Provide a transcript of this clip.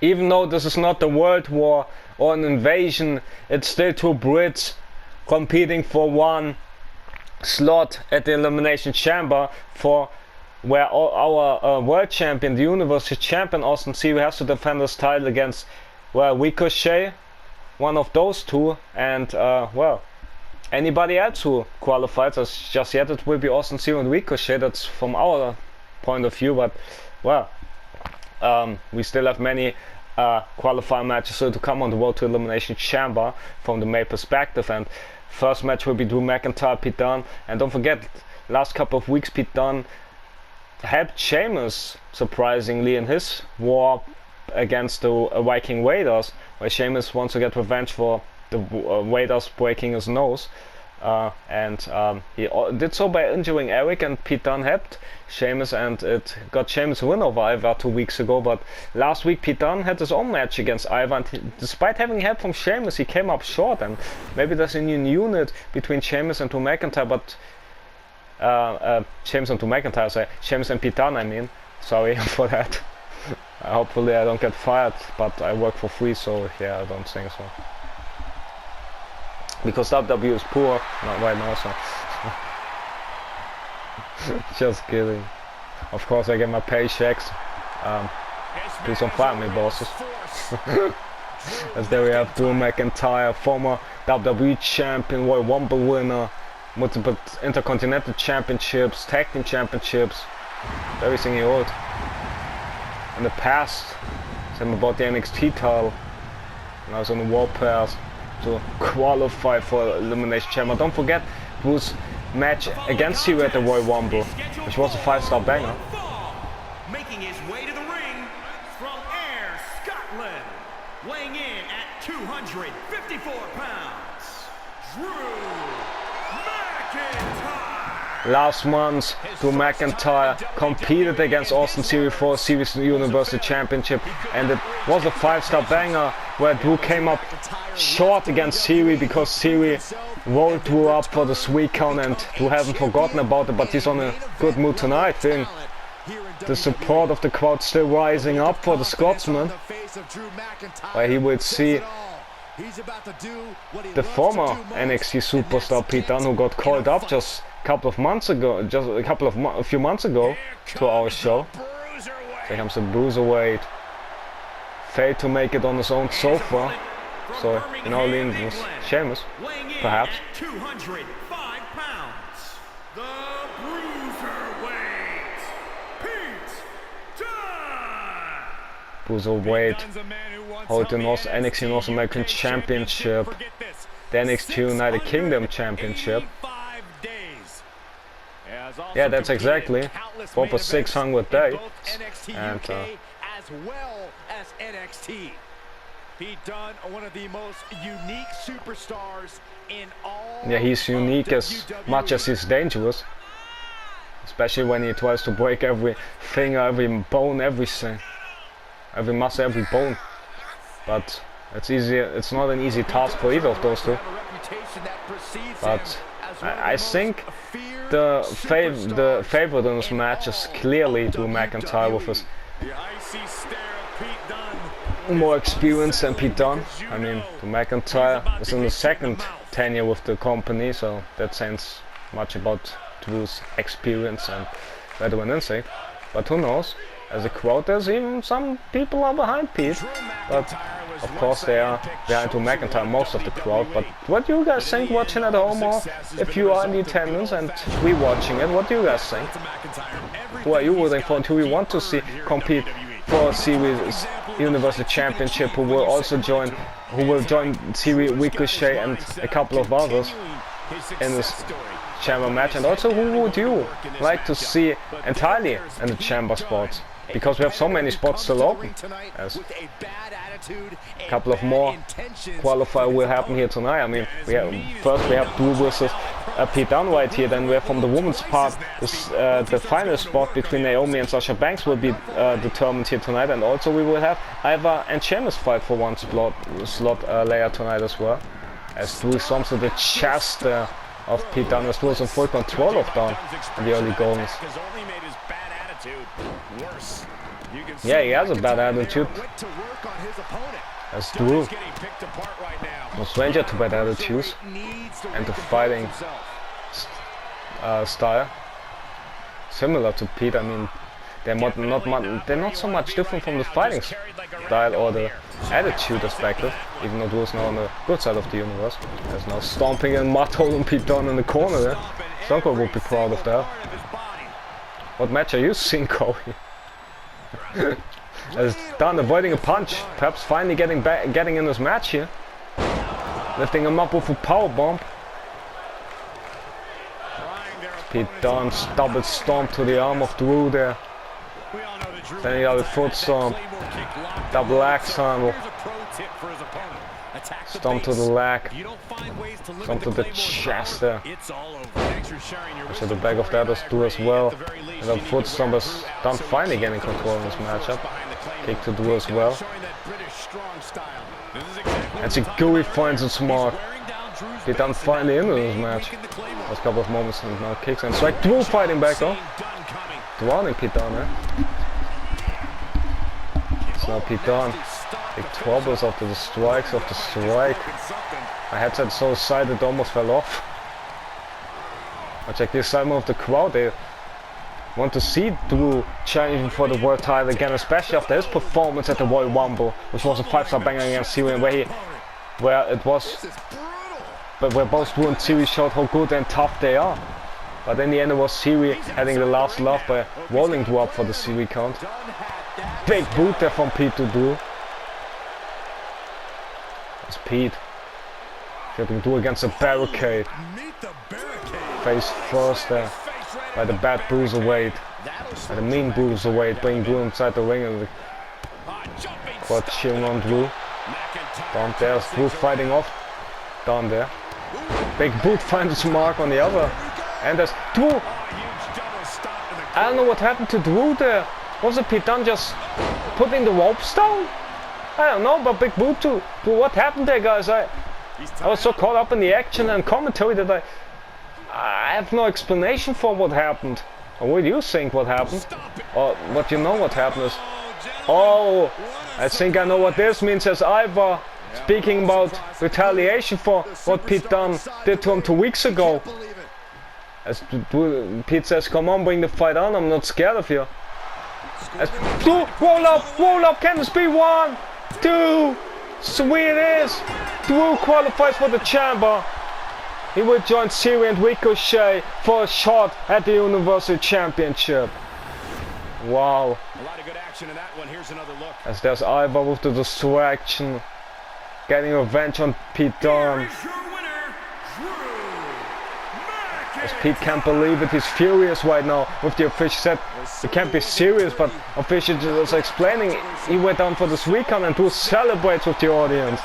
Even though this is not the World War or an invasion, it's still two Brits competing for one slot at the Elimination Chamber for where our world champion, the Universal Champion Austin Theory, has to defend his title against, well, Ricochet, one of those two, and well, anybody else who qualifies. As just yet it will be Austin Theory and Ricochet. That's from our point of view, but well, we still have many qualifying matches still to come on the road to Elimination Chamber from the male perspective. And first match will be Drew McIntyre, Pete Dunne, and don't forget, last couple of weeks Pete Dunne helped Sheamus surprisingly in his war against the Viking Raiders, where Sheamus wants to get revenge for the Raiders breaking his nose, and he did so by injuring Eric, and Pete Dunne helped Sheamus, and it got Sheamus a win over Ivar 2 weeks ago. But last week Pete Dunne had his own match against Ivar, and despite having help from Sheamus, he came up short. And maybe there's a new unit between Sheamus and Drew McIntyre, but Sheamus and Drew McIntyre, sorry, Sheamus and Pete Dunne, I mean, sorry for that. Hopefully I don't get fired, but I work for free, so yeah, I don't think so. Because WWE is poor, not right now, so. Just kidding. Of course I get my paychecks. Please don't fire me, bosses. As there we have Drew McIntyre, former WWE champion, Royal Rumble winner, multiple Intercontinental Championships, Tag Team Championships, everything he owed. In the past, same about the NXT title, and I was on the War Pass to qualify for Elimination Chamber. Don't forget Drew's match against Theory at the Royal Rumble, which was a 5-star banger. Making his way to the ring from Ayr, Scotland, weighing in at 254 pounds, Drew McIntyre. Last month, Drew McIntyre competed against Austin Theory for a Series Universal Championship, and it was a 5-star banger where Drew came up short against Theory because Theory rolled Drew up for the 3 count, and Drew hasn't forgotten about it, but he's on a good mood tonight. Then the support of the crowd still rising up for the Scotsman, where he will see the former NXT superstar Pete Dunne, who got called up just a couple of months ago, a few months ago to our show. Here comes the Bruiserweight. Failed to make it on his own so far, so you know, leaning with Sheamus, perhaps. 205 pounds, the Bruiserweight, Pete Dunne. Bruiserweight holding the NXT North American Championship, the NXT United Kingdom Championship. Yeah, that's exactly over 600 days, and as well as NXT. Pete Dunne, one of the most unique superstars in all. Yeah, he's unique as much as he's dangerous, especially when he tries to break every finger, every bone, everything, every muscle, every bone. But it's easy. It's not an easy task for either of those two. But I think the favorite in this match is clearly Drew McIntyre with his more experience than Pete Dunne. I mean, Drew McIntyre is in the second tenure with the company, so that says much about Drew's experience and veteran instinct. But who knows? As a crowd, there's even some people are behind Pete, but of course they are behind Drew McIntyre, most of the crowd. But what do you guys think watching at home, or if you are in the attendance and we watching it, what do you guys think? Who are you rooting for and who you want to see compete for a Series Universal Championship, who will join Theory, Ricochet and a couple of others in this chamber match? And also, who would you like to see entirely in the chamber spots? Because we have so many spots still open. As a couple of more qualifier will happen here tonight. I mean, first we have Drew versus Pete Dunne right here. Then we have from the women's part the final spot between Naomi and Sasha Banks will be determined here tonight. And also we will have Ivar and Sheamus fight for one slot later tonight as well. As Drew slumps to the chest of Pete Dunne, as Drew is in full control of Dunne in the early goings. Yeah, he has a bad attitude. That's Drew. No stranger to bad attitudes and to fighting style. Similar to Pete. I mean, they're not so much different from the fighting style or the attitude perspective. Even though Drew's now on the good side of the universe. There's now stomping and mud holding Pete Dunne in the corner there. Stone Cold would be proud of that. What match are you seeing, Corey? As Dunne avoiding a punch, perhaps finally getting in this match here. Lifting him up with a power bomb. Pete Dunne double stomp to the arm of Drew there. Then he got a foot stomp. Double axe handle. Stomp to the leg. Stomp to the chest there. So the back of that is Drew as well. And the foot stomp is Dunne finally getting control in this matchup. Kick to Drew as well. And Seguri finds its mark. Pete Dunne finally into this match. Last couple of moments and now kicks and strike. Drew fighting back though. Drowning Pete Dunne, eh? It's now Pete Dunne. Big troubles after the strikes of the strike. My headset so side it almost fell off. I check the excitement of the crowd. They want to see Drew challenging for the world title again, especially after his performance at the Royal Rumble, which was a 5-star banger against Siri, where both Drew and Siri showed how good and tough they are. But in the end it was Siri having the last laugh by rolling Drew up for the Siri count. Big boot there from Pete to Drew. It's Pete getting Drew against a barricade. Face first there by the bad bruiserweight, by the mean bruiserweight, bringing Drew inside the ring and the crowd cheering on Drew. Down there's Drew fighting off. Down there. Big boot finds its mark on the other. And there's Drew. I don't know what happened to Drew there. Was it Pete Dunne just putting the ropes down? I don't know, but big boot to what happened there, guys. I was so caught up in the action and commentary that I have no explanation for what happened. Or what do you think what happened? Or what you know what happened is... Oh, I think I know what this means, as Ivor speaking about retaliation for what Pete Dunne did to him 2 weeks ago. As Pete says, come on, bring the fight on, I'm not scared of you. As roll up, can this be 1, 2, sweet it is. Drew qualifies for the chamber. He will join Siri and Ricochet for a shot at the Universal Championship. Wow. A lot of good action in that one. Here's another look. As there's Ivor with the distraction, getting revenge on Pete Dunne. As Pete can't believe it, he's furious right now with the official. Said he can't be serious, but official is explaining he went down for this recon and Drew celebrates with the audience.